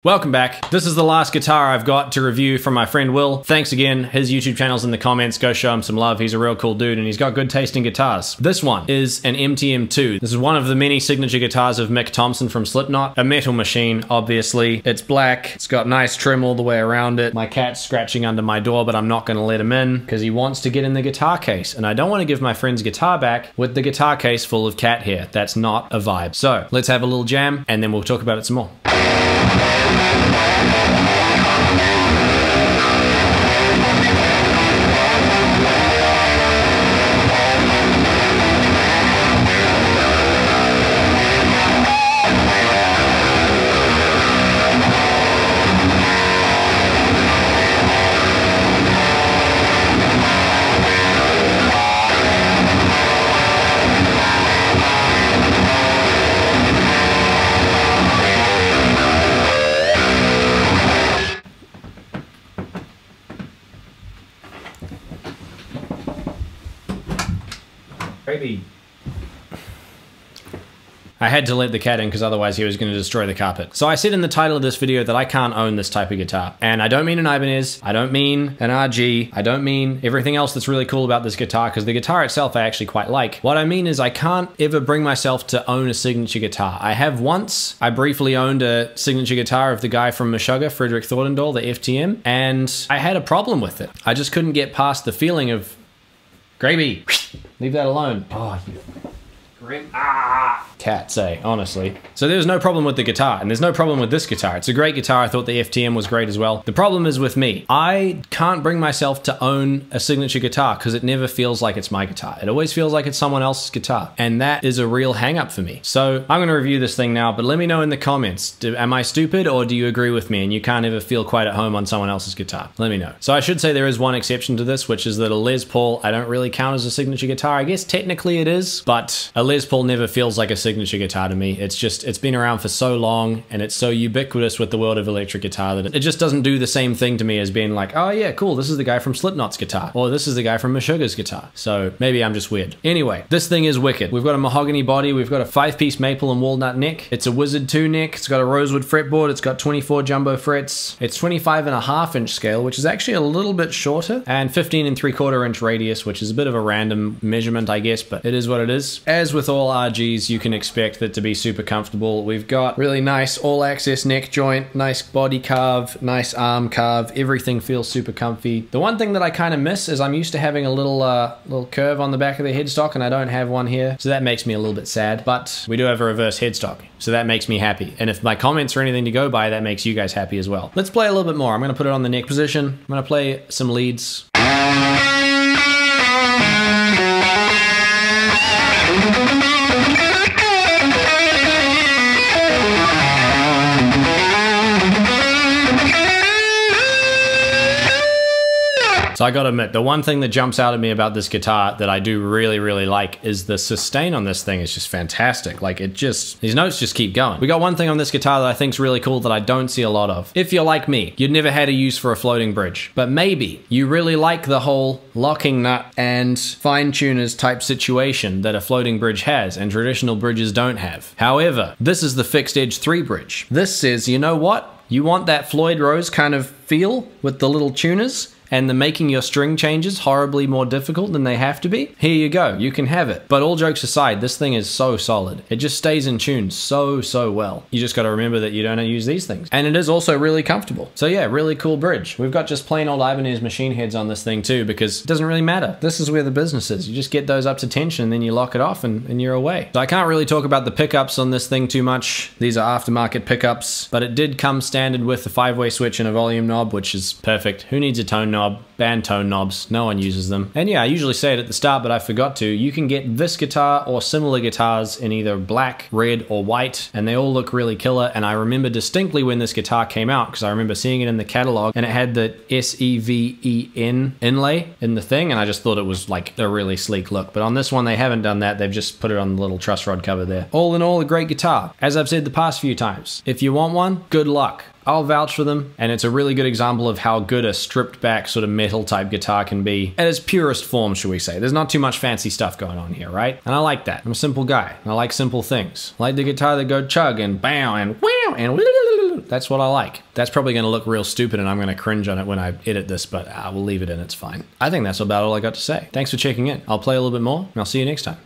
Welcome back. This is the last guitar I've got to review from my friend Will. Thanks again. His YouTube channel's in the comments. Go show him some love. He's a real cool dude and he's got good taste in guitars. This one is an MTM2. This is one of the many signature guitars of Mick Thompson from Slipknot. A metal machine, obviously. It's black. It's got nice trim all the way around it. My cat's scratching under my door, but I'm not going to let him in because he wants to get in the guitar case. And I don't want to give my friend's guitar back with the guitar case full of cat hair. That's not a vibe. So let's have a little jam and then we'll talk about it some more. Maybe. I had to let the cat in because otherwise he was going to destroy the carpet. So I said in the title of this video that I can't own this type of guitar. And I don't mean an Ibanez, I don't mean an RG, I don't mean everything else that's really cool about this guitar because the guitar itself I actually quite like. What I mean is I can't ever bring myself to own a signature guitar. I have once. I briefly owned a signature guitar of the guy from Meshuggah, Frederick Thorndahl, the FTM, and I had a problem with it. I just couldn't get past the feeling of, Gravy, leave that alone. Oh, you grim. Cat say, honestly. So there's no problem with the guitar, and there's no problem with this guitar. It's a great guitar. I thought the FTM was great as well. The problem is with me. I can't bring myself to own a signature guitar because it never feels like it's my guitar. It always feels like it's someone else's guitar, and that is a real hang-up for me. So I'm gonna review this thing now, but let me know in the comments. Am I stupid, or do you agree with me and you can't ever feel quite at home on someone else's guitar? Let me know. So I should say there is one exception to this, which is that a Les Paul, I don't really count as a signature guitar. I guess technically it is, but a Les Paul never feels like a signature guitar to me. It's just, it's been around for so long and it's so ubiquitous with the world of electric guitar that it just doesn't do the same thing to me as being like, oh yeah, cool, this is the guy from Slipknot's guitar, or this is the guy from Meshuggah's guitar. So maybe I'm just weird. Anyway, this thing is wicked. We've got a mahogany body, we've got a 5-piece maple and walnut neck. It's a Wizard 2 neck, it's got a rosewood fretboard, it's got 24 jumbo frets, it's 25.5-inch scale, which is actually a little bit shorter, and 15.75-inch radius, which is a bit of a random measurement, I guess, but it is what it is. As with all RGs, you can expect that to be super comfortable. We've got really nice all-access neck joint, nice body carve, nice arm carve. Everything feels super comfy. The one thing that I kind of miss is I'm used to having a little curve on the back of the headstock, and I don't have one here, so that makes me a little bit sad. But we do have a reverse headstock, so that makes me happy. And if my comments are anything to go by, that makes you guys happy as well. Let's play a little bit more. I'm gonna put it on the neck position. I'm gonna play some leads. So I gotta admit, the one thing that jumps out at me about this guitar that I do really, really like is the sustain on this thing is just fantastic. Like it just, these notes just keep going. We got one thing on this guitar that I think is really cool that I don't see a lot of. If you're like me, you'd never had a use for a floating bridge, but maybe you really like the whole locking nut and fine tuners type situation that a floating bridge has and traditional bridges don't have. However, this is the fixed edge 3 bridge. This says, you know what? You want that Floyd Rose kind of feel with the little tuners and the making your string changes horribly more difficult than they have to be? Here you go, you can have it. But all jokes aside, this thing is so solid. It just stays in tune so well. You just gotta remember that you don't use these things. And it is also really comfortable. So yeah, really cool bridge. We've got just plain old Ibanez machine heads on this thing too, because it doesn't really matter. This is where the business is. You just get those up to tension and then you lock it off and you're away. So I can't really talk about the pickups on this thing too much. These are aftermarket pickups, but it did come standard with a 5-way switch and a volume knob, which is perfect. Who needs a tone knob? Band tone knobs, no one uses them. And yeah, I usually say it at the start, but I forgot to. You can get this guitar or similar guitars in either black, red, or white, and they all look really killer. And I remember distinctly when this guitar came out, because I remember seeing it in the catalog, and it had the SEVEN inlay in the thing, and I just thought it was like a really sleek look. But on this one, they haven't done that. They've just put it on the little truss rod cover there. All in all, a great guitar. As I've said the past few times, if you want one, good luck. I'll vouch for them, and it's a really good example of how good a stripped back sort of metal type guitar can be at its purest form, shall we say. There's not too much fancy stuff going on here, right? And I like that. I'm a simple guy, and I like simple things. I like the guitar that go chug and bow and wow and That's what I like. That's probably going to look real stupid and I'm going to cringe on it when I edit this, but I will leave it in. It's fine. I think that's about all I got to say. Thanks for checking in. I'll play a little bit more and I'll see you next time.